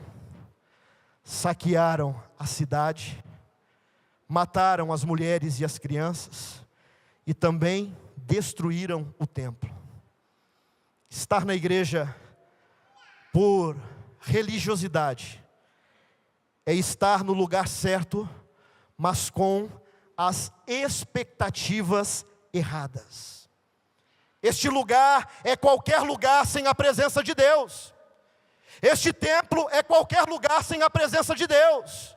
S1: saquearam a cidade, mataram as mulheres e as crianças, e também destruíram o templo. Estar na igreja por religiosidade é estar no lugar certo, mas com as expectativas erradas. Este lugar é qualquer lugar sem a presença de Deus. Este templo é qualquer lugar sem a presença de Deus.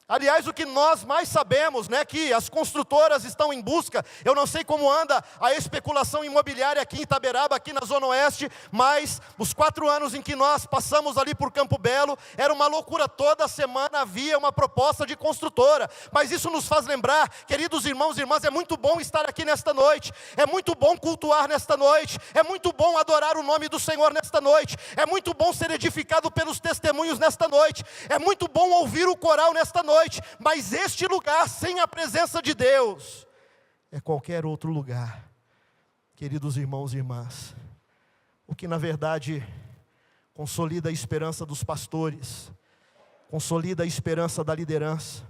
S1: Aliás, o que nós mais sabemos, que as construtoras estão em busca, eu não sei como anda a especulação imobiliária aqui em Itaberaba, aqui na Zona Oeste, mas os 4 anos em que nós passamos ali por Campo Belo, era uma loucura, toda semana havia uma proposta de construtora. Mas isso nos faz lembrar, queridos irmãos e irmãs, é muito bom estar aqui nesta noite, é muito bom cultuar nesta noite, é muito bom adorar o nome do Senhor nesta noite, é muito bom ser edificado pelos testemunhos nesta noite, é muito bom ouvir o coral nesta noite. Mas este lugar sem a presença de Deus é qualquer outro lugar, queridos irmãos e irmãs. O que na verdade consolida a esperança dos pastores, consolida a esperança da liderança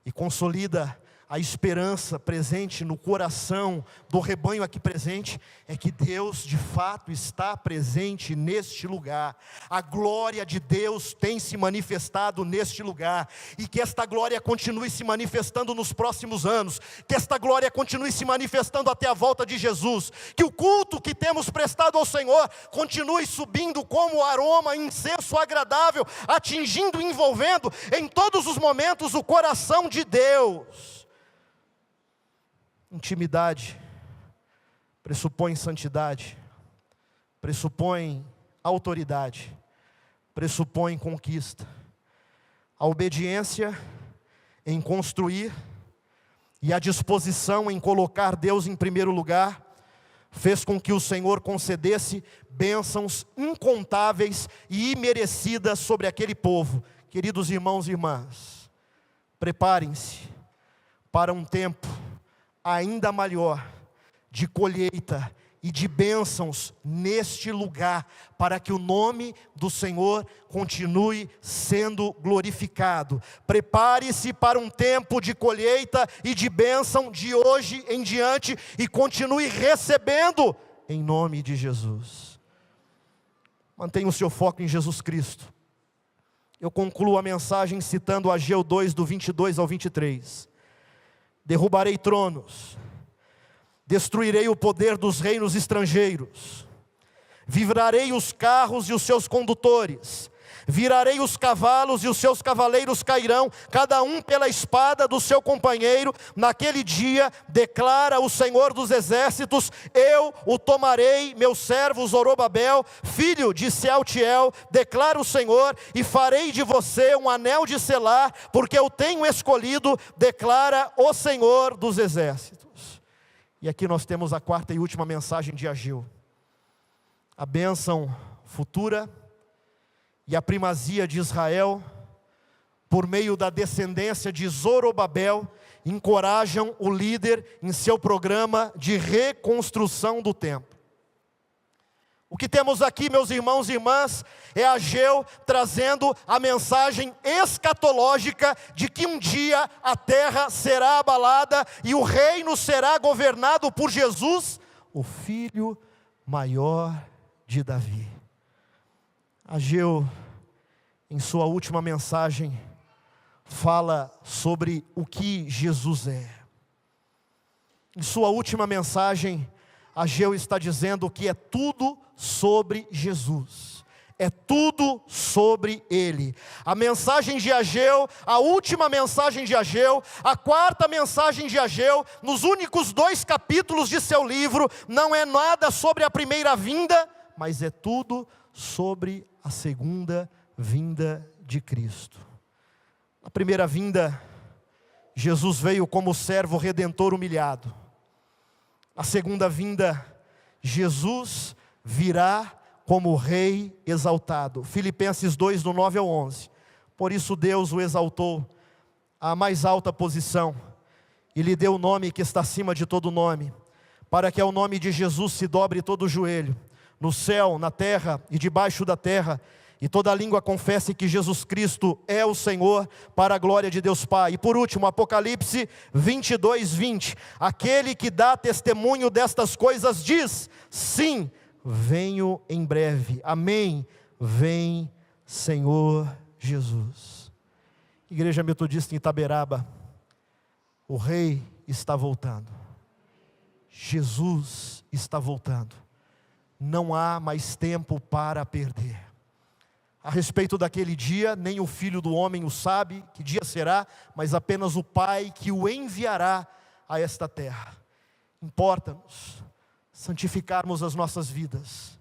S1: e consolida a esperança presente no coração do rebanho aqui presente, é que Deus de fato está presente neste lugar. A glória de Deus tem se manifestado neste lugar, e que esta glória continue se manifestando nos próximos anos, que esta glória continue se manifestando até a volta de Jesus, que o culto que temos prestado ao Senhor continue subindo como aroma, incenso agradável, atingindo e envolvendo em todos os momentos o coração de Deus. Intimidade pressupõe santidade, pressupõe autoridade, pressupõe conquista. A obediência em construir e a disposição em colocar Deus em primeiro lugar fez com que o Senhor concedesse bênçãos incontáveis e imerecidas sobre aquele povo, queridos irmãos e irmãs, preparem-se para um tempo ainda maior de colheita e de bênçãos neste lugar, para que o nome do Senhor continue sendo glorificado. Prepare-se para um tempo de colheita e de bênção de hoje em diante, e continue recebendo em nome de Jesus. Mantenha o seu foco em Jesus Cristo. Eu concluo a mensagem citando Ageu 2, do 22 ao 23. Derrubarei tronos, destruirei o poder dos reinos estrangeiros, livrarei os carros e os seus condutores, virarei os cavalos e os seus cavaleiros cairão, cada um pela espada do seu companheiro. Naquele dia, declara o Senhor dos exércitos, eu o tomarei, meu servo Zorobabel, filho de Sealtiel, declara o Senhor, e farei de você um anel de selar, porque eu tenho escolhido, declara o Senhor dos exércitos. E aqui nós temos a quarta e última mensagem de Ageu. A bênção futura e a primazia de Israel, por meio da descendência de Zorobabel, encorajam o líder em seu programa de reconstrução do templo. O que temos aqui, meus irmãos e irmãs, é Ageu trazendo a mensagem escatológica de que um dia a terra será abalada e o reino será governado por Jesus, o filho maior de Davi. Ageu, em sua última mensagem, fala sobre o que Jesus é. Em sua última mensagem, Ageu está dizendo que é tudo sobre Jesus, é tudo sobre Ele. A mensagem de Ageu, a última mensagem de Ageu, a quarta mensagem de Ageu, nos únicos 2 capítulos de seu livro, não é nada sobre a primeira vinda, mas é tudo sobre a segunda vinda de Cristo. Na primeira vinda, Jesus veio como servo redentor humilhado. Na segunda vinda, Jesus virá como rei exaltado. Filipenses 2, do 9 ao 11. Por isso Deus o exaltou à mais alta posição e lhe deu o nome que está acima de todo nome, para que ao nome de Jesus se dobre todo o joelho, no céu, na terra e debaixo da terra, e toda língua confesse que Jesus Cristo é o Senhor, para a glória de Deus Pai. E por último, Apocalipse 22, 20. Aquele que dá testemunho destas coisas diz: sim, venho em breve. Amém. Vem, Senhor Jesus. Igreja Metodista em Itaberaba, o Rei está voltando. Jesus está voltando. Não há mais tempo para perder. A respeito daquele dia, nem o Filho do Homem o sabe, que dia será, mas apenas o Pai que o enviará a esta terra. Importa-nos santificarmos as nossas vidas,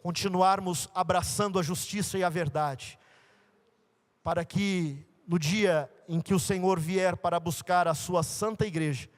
S1: continuarmos abraçando a justiça e a verdade, para que no dia em que o Senhor vier para buscar a sua santa igreja,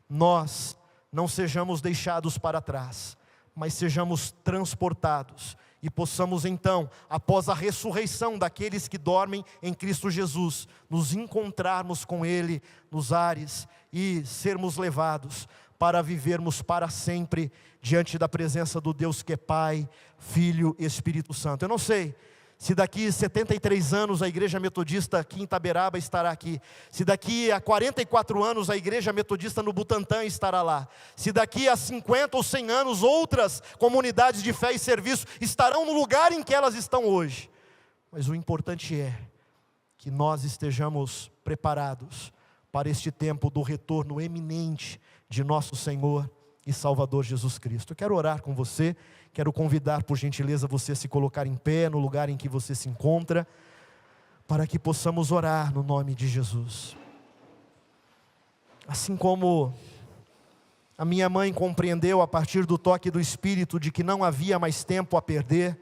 S1: nós não sejamos deixados para trás, mas sejamos transportados e possamos então, após a ressurreição daqueles que dormem em Cristo Jesus, nos encontrarmos com Ele nos ares e sermos levados para vivermos para sempre diante da presença do Deus que é Pai, Filho e Espírito Santo. Eu não sei se daqui 73 anos a Igreja Metodista aqui em Itaberaba estará aqui, se daqui a 44 anos a Igreja Metodista no Butantã estará lá, se daqui a 50 ou 100 anos outras comunidades de fé e serviço estarão no lugar em que elas estão hoje. Mas o importante é que nós estejamos preparados para este tempo do retorno eminente de nosso Senhor e Salvador Jesus Cristo. Eu quero orar com você, quero convidar por gentileza você a se colocar em pé no lugar em que você se encontra, para que possamos orar no nome de Jesus. Assim como a minha mãe compreendeu a partir do toque do Espírito de que não havia mais tempo a perder,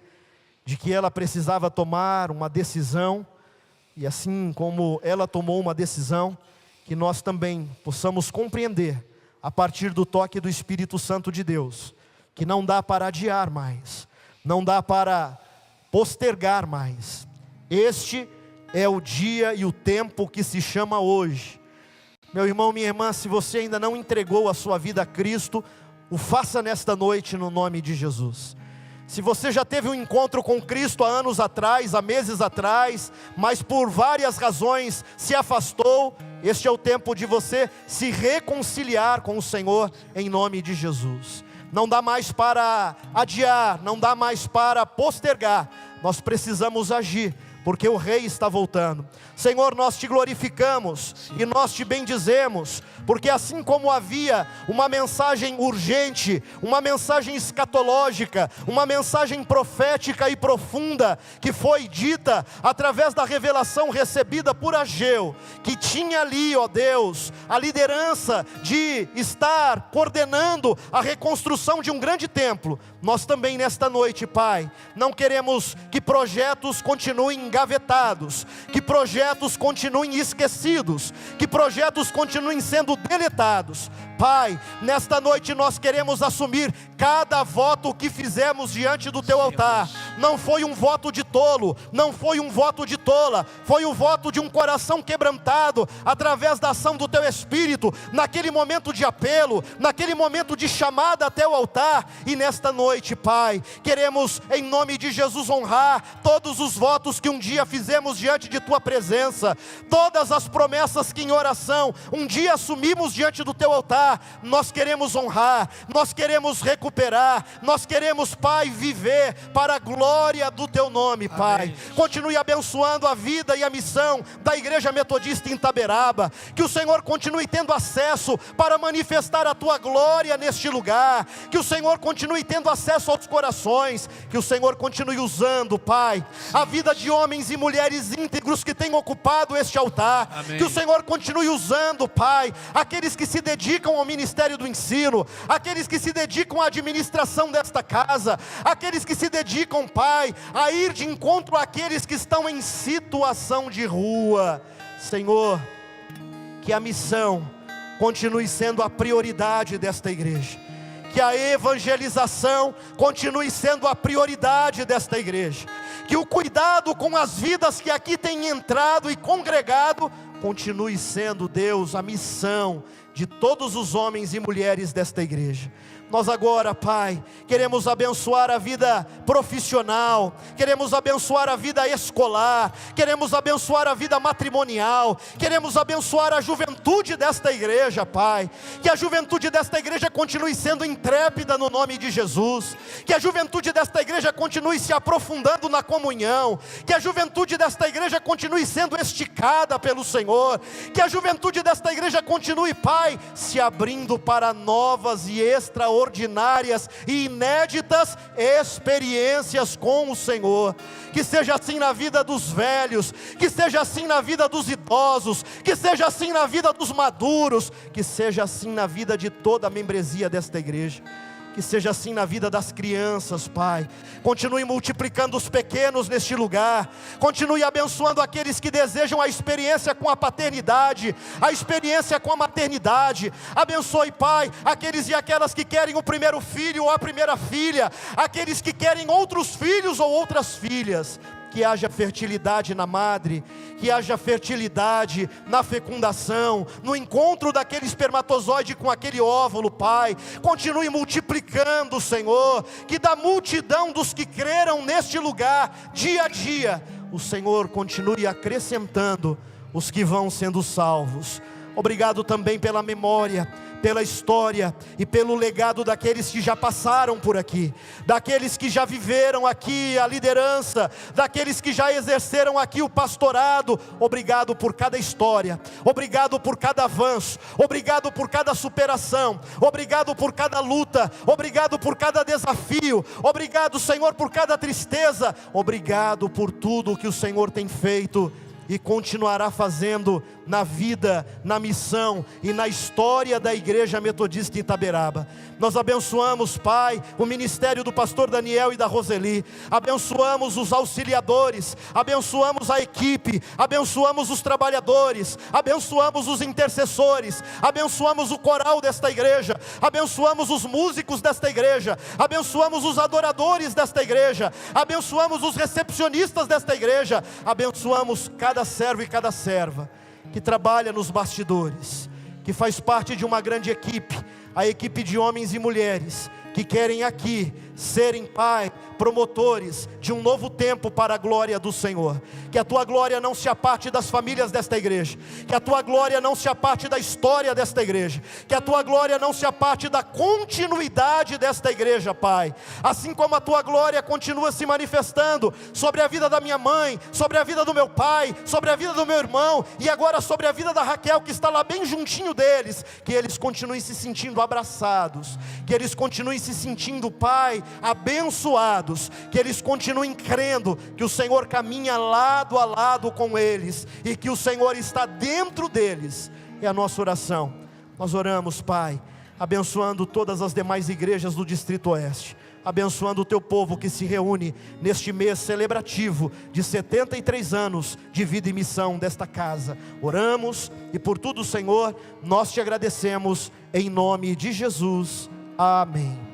S1: de que ela precisava tomar uma decisão, e assim como ela tomou uma decisão, que nós também possamos compreender a partir do toque do Espírito Santo de Deus, que não dá para adiar mais, não dá para postergar mais. Este é o dia e o tempo que se chama hoje. Meu irmão, minha irmã, se você ainda não entregou a sua vida a Cristo, o faça nesta noite no nome de Jesus. Se você já teve um encontro com Cristo há anos atrás, há meses atrás, mas por várias razões se afastou, este é o tempo de você se reconciliar com o Senhor em nome de Jesus. Não dá mais para adiar, não dá mais para postergar, nós precisamos agir, porque o Rei está voltando. Senhor, nós te glorificamos e nós te bendizemos, porque assim como havia uma mensagem urgente, uma mensagem escatológica, uma mensagem profética e profunda, que foi dita através da revelação recebida por Ageu, que tinha ali, ó Deus, a liderança de estar coordenando a reconstrução de um grande templo, nós também nesta noite, Pai, não queremos que projetos continuem engavetados, que projetos continuem esquecidos, que projetos continuem sendo deletados. Pai, nesta noite nós queremos assumir cada voto que fizemos diante do Teu altar. Não foi um voto de tolo, não foi um voto de tola, foi o voto de um coração quebrantado, através da ação do Teu Espírito, naquele momento de apelo, naquele momento de chamada até o altar. E nesta noite, Pai, queremos em nome de Jesus honrar todos os votos que um dia fizemos diante de Tua presença, todas as promessas que em oração um dia assumimos diante do Teu altar. Nós queremos honrar, nós queremos recuperar, nós queremos, Pai, viver para a glória do Teu nome, Pai. Amém. Continue abençoando a vida e a missão da Igreja Metodista em Itaberaba, que o Senhor continue tendo acesso para manifestar a Tua glória neste lugar, que o Senhor continue tendo acesso aos corações, que o Senhor continue usando, Pai, a vida de homens e mulheres íntegros que têm ocupado este altar. Amém. Que o Senhor continue usando, Pai, aqueles que se dedicam ao ministério do ensino, aqueles que se dedicam à administração desta casa, aqueles que se dedicam, Pai, a ir de encontro àqueles que estão em situação de rua. Senhor, que a missão continue sendo a prioridade desta igreja, que a evangelização continue sendo a prioridade desta igreja, que o cuidado com as vidas que aqui têm entrado e congregado continue sendo, Deus, a missão de todos os homens e mulheres desta igreja. Nós agora, Pai, queremos abençoar a vida profissional, queremos abençoar a vida escolar, queremos abençoar a vida matrimonial, queremos abençoar a juventude desta igreja, Pai. Que a juventude desta igreja continue sendo intrépida no nome de Jesus, que a juventude desta igreja continue se aprofundando na comunhão, que a juventude desta igreja continue sendo esticada pelo Senhor, que a juventude desta igreja continue, Pai, se abrindo para novas e extraordinárias e inéditas experiências com o Senhor. Que seja assim na vida dos velhos, que seja assim na vida dos idosos, que seja assim na vida dos maduros, que seja assim na vida de toda a membresia desta igreja. Que seja assim na vida das crianças, Pai. Continue multiplicando os pequenos neste lugar. Continue abençoando aqueles que desejam a experiência com a paternidade, a experiência com a maternidade. Abençoe, Pai, aqueles e aquelas que querem o primeiro filho ou a primeira filha, aqueles que querem outros filhos ou outras filhas. Que haja fertilidade na madre, que haja fertilidade na fecundação, no encontro daquele espermatozoide com aquele óvulo, Pai. Continue multiplicando, Senhor, que da multidão dos que creram neste lugar, dia a dia, o Senhor continue acrescentando os que vão sendo salvos. Obrigado também pela memória, pela história e pelo legado daqueles que já passaram por aqui, daqueles que já viveram aqui a liderança, daqueles que já exerceram aqui o pastorado. Obrigado por cada história, obrigado por cada avanço, obrigado por cada superação, obrigado por cada luta, obrigado por cada desafio, obrigado, Senhor, por cada tristeza, obrigado por tudo que o Senhor tem feito e continuará fazendo na vida, na missão e na história da Igreja Metodista em Itaberaba. Nós abençoamos, Pai, o ministério do pastor Daniel e da Roseli, abençoamos os auxiliadores, abençoamos a equipe, abençoamos os trabalhadores, abençoamos os intercessores, abençoamos o coral desta igreja, abençoamos os músicos desta igreja, abençoamos os adoradores desta igreja, abençoamos os recepcionistas desta igreja, abençoamos cada servo e cada serva que trabalha nos bastidores, que faz parte de uma grande equipe, a equipe de homens e mulheres que querem aqui serem, Pai, promotores de um novo tempo para a glória do Senhor. Que a Tua glória não se aparte das famílias desta igreja, que a Tua glória não se aparte da história desta igreja, que a Tua glória não se aparte da continuidade desta igreja, Pai. Assim como a Tua glória continua se manifestando sobre a vida da minha mãe, sobre a vida do meu pai, sobre a vida do meu irmão, e agora sobre a vida da Raquel, que está lá bem juntinho deles, que eles continuem se sentindo abraçados, que eles continuem se sentindo, Pai, abençoados, que eles continuem crendo que o Senhor caminha lado a lado com eles, e que o Senhor está dentro deles. É a nossa oração. Nós oramos, Pai, abençoando todas as demais igrejas do Distrito Oeste, abençoando o Teu povo que se reúne neste mês celebrativo de 73 anos de vida e missão desta casa. Oramos, e por tudo, Senhor, nós Te agradecemos, em nome de Jesus, amém.